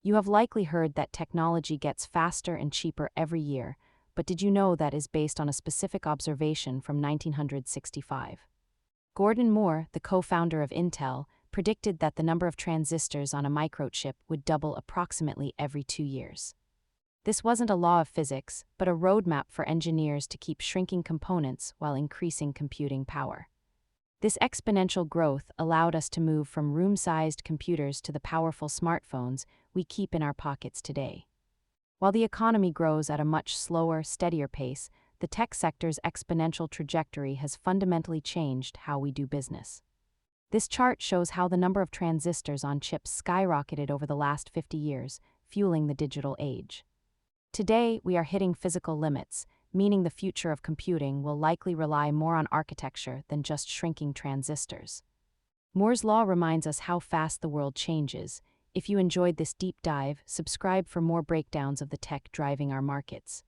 You have likely heard that technology gets faster and cheaper every year, but did you know that is based on a specific observation from 1965? Gordon Moore, the co-founder of Intel, predicted that the number of transistors on a microchip would double approximately every 2 years. This wasn't a law of physics, but a roadmap for engineers to keep shrinking components while increasing computing power. This exponential growth allowed us to move from room-sized computers to the powerful smartphones we keep in our pockets today. While the economy grows at a much slower, steadier pace, the tech sector's exponential trajectory has fundamentally changed how we do business. This chart shows how the number of transistors on chips skyrocketed over the last 50 years, fueling the digital age. Today, we are hitting physical limits, meaning the future of computing will likely rely more on architecture than just shrinking transistors. Moore's law reminds us how fast the world changes. If you enjoyed this deep dive, subscribe for more breakdowns of the tech driving our markets.